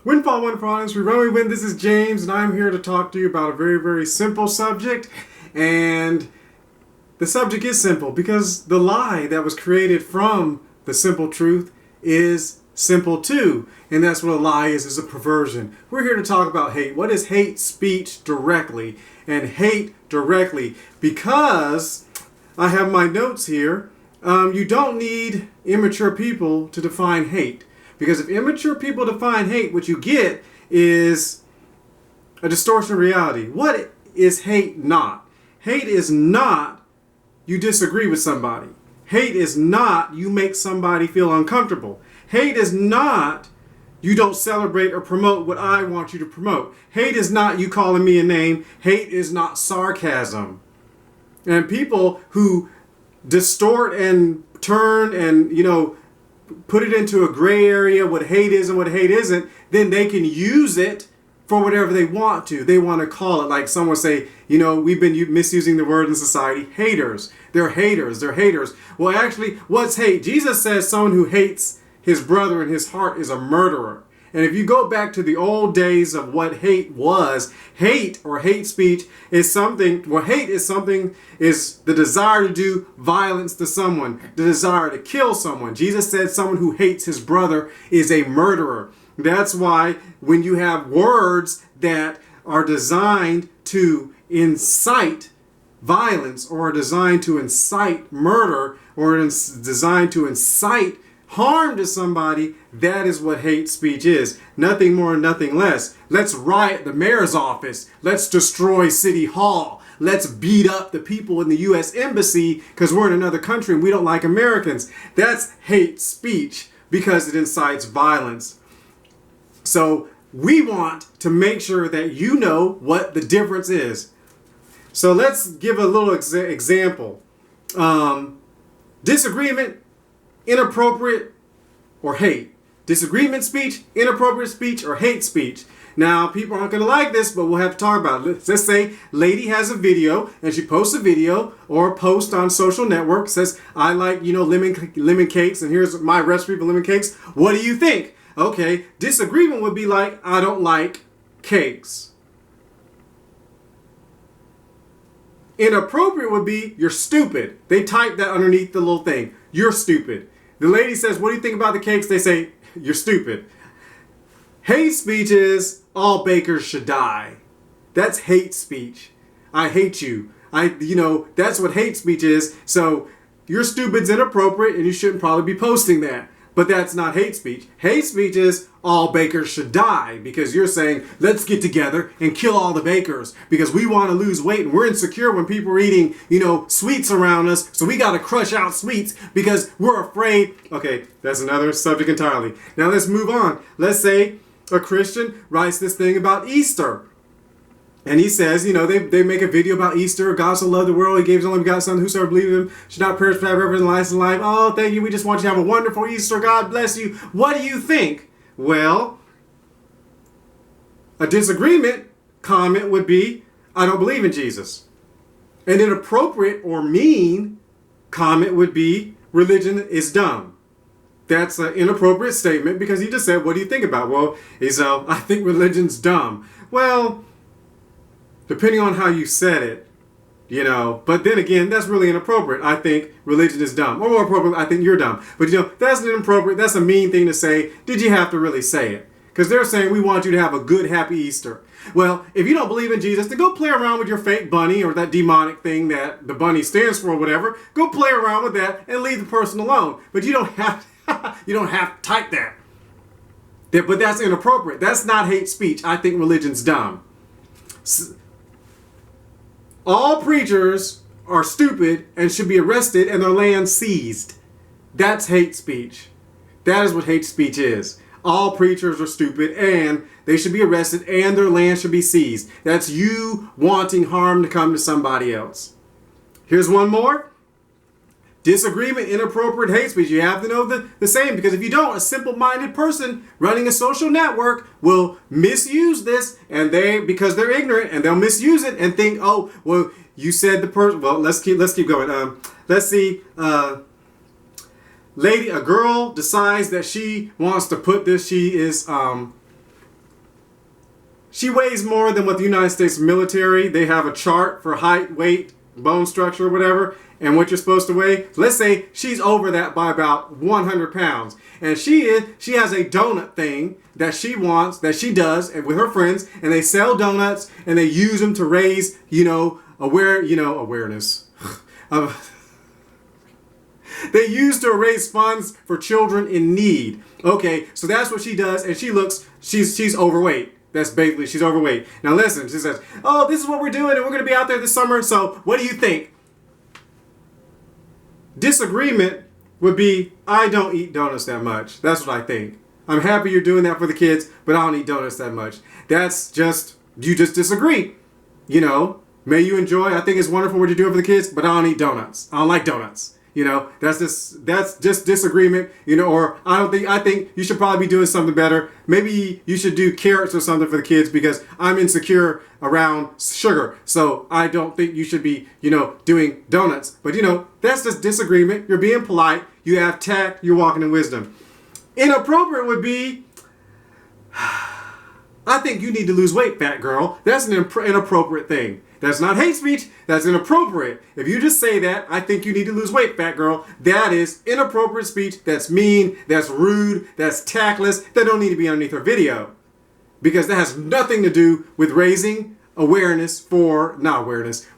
Windfall, wonderful audience. We run, we win. This is James, and I'm here to talk to you about a very, very simple subject. And the subject is simple because the lie that was created from the simple truth is simple too. And that's what a lie is a perversion. We're here to talk about hate. What is hate speech directly? And hate directly because I have my notes here. You don't need immature people to define hate. Because if immature people define hate, what you get is a distortion of reality. What is hate not? Hate is not you disagree with somebody. Hate is not you make somebody feel uncomfortable. Hate is not you don't celebrate or promote what I want you to promote. Hate is not you calling me a name. Hate is not sarcasm. And people who distort and turn and, put it into a gray area, what hate is and what hate isn't, then they can use it for whatever they want to. They want to call it, like someone say, we've been misusing the word in society, haters. They're haters. They're haters. Well, actually, what's hate? Jesus says someone who hates his brother in his heart is a murderer. And if you go back to the old days of what hate was, hate or hate speech is something, is the desire to do violence to someone, the desire to kill someone. Jesus said someone who hates his brother is a murderer. That's why when you have words that are designed to incite violence or are designed to incite murder or designed to incite harm to somebody, that is what hate speech is. Nothing more, nothing less. Let's riot the mayor's office. Let's destroy City Hall. Let's beat up the people in the U.S. Embassy because we're in another country and we don't like Americans. That's hate speech because it incites violence. So we want to make sure that you know what the difference is. So let's give a little example. Disagreement, inappropriate, or hate. Disagreement speech, inappropriate speech, or hate speech. Now, people aren't going to like this, but we'll have to talk about it. Let's say lady has a video, and she posts a video or a post on social network, says, I like, lemon cakes, and here's my recipe for lemon cakes. What do you think? Okay, disagreement would be like, I don't like cakes. Inappropriate would be, you're stupid. They type that underneath the little thing. You're stupid. The lady says, what do you think about the cakes? They say, you're stupid. Hate speech is, all bakers should die. That's hate speech. I hate you. That's what hate speech is. So your stupid's inappropriate and you shouldn't probably be posting that. But that's not hate speech. Hate speech is all bakers should die because you're saying, let's get together and kill all the bakers because we want to lose weight and we're insecure when people are eating, sweets around us. So we got to crush out sweets because we're afraid. Okay, that's another subject entirely. Now let's move on. Let's say a Christian writes this thing about Easter. And he says, they make a video about Easter. God so loved the world, he gave his only begotten Son, whosoever believes in him should not perish but have everlasting life. Oh, thank you. We just want you to have a wonderful Easter. God bless you. What do you think? Well, a disagreement comment would be, I don't believe in Jesus. An inappropriate or mean comment would be, religion is dumb. That's an inappropriate statement because he just said, what do you think about? Well, I think religion's dumb. Well, depending on how you said it, but then again, that's really inappropriate. I think religion is dumb. Or more appropriate, I think you're dumb. But that's inappropriate. That's a mean thing to say. Did you have to really say it? Because they're saying we want you to have a good, happy Easter. Well, if you don't believe in Jesus, then go play around with your fake bunny or that demonic thing that the bunny stands for or whatever. Go play around with that and leave the person alone. But you don't have to type that. But that's inappropriate. That's not hate speech. I think religion's dumb. All preachers are stupid and should be arrested and their land seized. That's hate speech. That is what hate speech is. All preachers are stupid and they should be arrested and their land should be seized. That's you wanting harm to come to somebody else. Here's one more. Disagreement, inappropriate hate speech. You have to know the same because if you don't, a simple-minded person running a social network will misuse this because they're ignorant and they'll misuse it and think, oh, well, you said the person. Well, let's keep going. Let's see. A girl decides that she wants to put this. She is she weighs more than what the United States military, they have a chart for height, weight, bone structure, whatever, and what you're supposed to weigh. Let's say she's over that by about 100 pounds. And she has a donut thing that she wants, that she does with her friends, and they sell donuts and they use them to raise, awareness. They use to raise funds for children in need. Okay, so that's what she does, and she's overweight. That's basically, she's overweight. Now listen, she says, oh, this is what we're doing, and we're going to be out there this summer, so what do you think? Disagreement would be, I don't eat donuts that much. That's what I think. I'm happy you're doing that for the kids, but I don't eat donuts that much. That's just, you just disagree. May you enjoy, I think it's wonderful what you're doing for the kids, but I don't eat donuts. I don't like donuts. That's just disagreement, or I think you should probably be doing something better. Maybe you should do carrots or something for the kids because I'm insecure around sugar. So I don't think you should be, doing donuts. But, that's just disagreement. You're being polite. You have tact. You're walking in wisdom. Inappropriate would be, I think you need to lose weight, fat girl. That's an inappropriate thing. That's not hate speech. That's inappropriate. If you just say that, I think you need to lose weight, fat girl. That is inappropriate speech. That's mean. That's rude. That's tactless. That don't need to be underneath her video. Because that has nothing to do with raising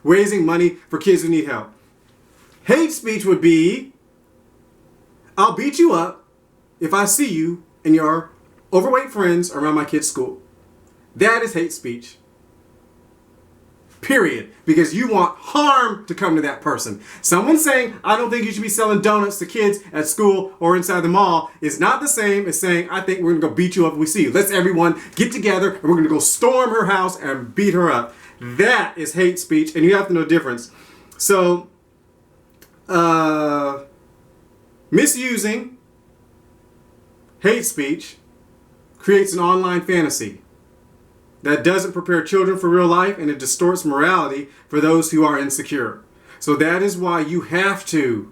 raising money for kids who need help. Hate speech would be, I'll beat you up if I see you and your overweight friends around my kid's school. That is hate speech. Period. Because you want harm to come to that person. Someone saying, I don't think you should be selling donuts to kids at school or inside the mall is not the same as saying, I think we're going to go beat you up if we see you. Let's everyone get together and we're going to go storm her house and beat her up. That is hate speech, and you have to know the difference. So, misusing hate speech creates an online fantasy that doesn't prepare children for real life, and it distorts morality for those who are insecure. So that is why you have to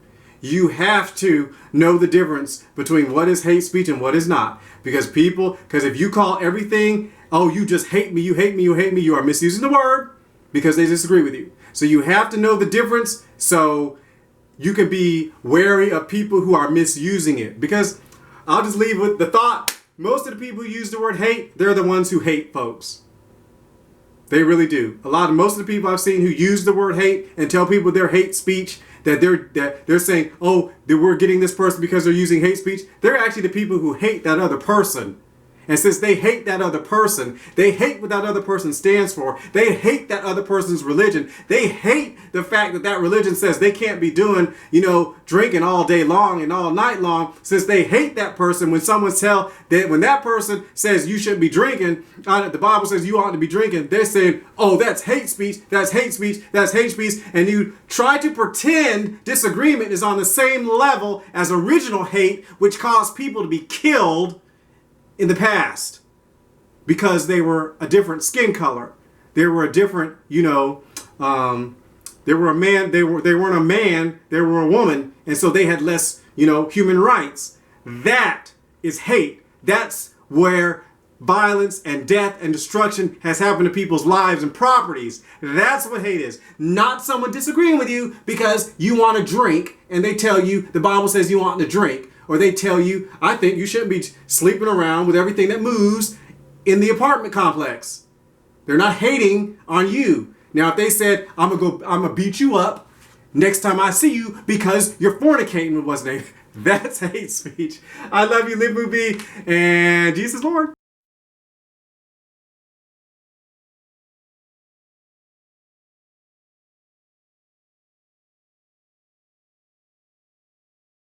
know the difference between what is hate speech and what is not. Because if you call everything, oh, you just hate me, you hate me, you hate me, you are misusing the word because they disagree with you. So you have to know the difference so you can be wary of people who are misusing it. Because I'll just leave with the thought, most of the people who use the word hate, they're the ones who hate folks. They really do. Most of the people I've seen who use the word hate and tell people their hate speech, that they're saying, oh, that we're getting this person because they're using hate speech. They're actually the people who hate that other person. And since they hate that other person, they hate what that other person stands for. They hate that other person's religion. They hate the fact that that religion says they can't be doing, drinking all day long and all night long. Since they hate that person, when when that person says you shouldn't be drinking, the Bible says you ought to be drinking, they're saying, oh, that's hate speech, that's hate speech, that's hate speech. And you try to pretend disagreement is on the same level as original hate, which caused people to be killed in the past because they were a different skin color. They were a different, they were a man, they weren't a man, they were a woman, and so they had less, human rights. That is hate. That's where violence and death and destruction has happened to people's lives and properties. That's what hate is. Not someone disagreeing with you because you want to drink and they tell you the Bible says you want to drink. Or they tell you, I think you shouldn't be sleeping around with everything that moves in the apartment complex. They're not hating on you. Now, if they said, I'm gonna beat you up next time I see you because you're fornicating with what's name, that's hate speech. I love you, live, move, be, and Jesus Lord.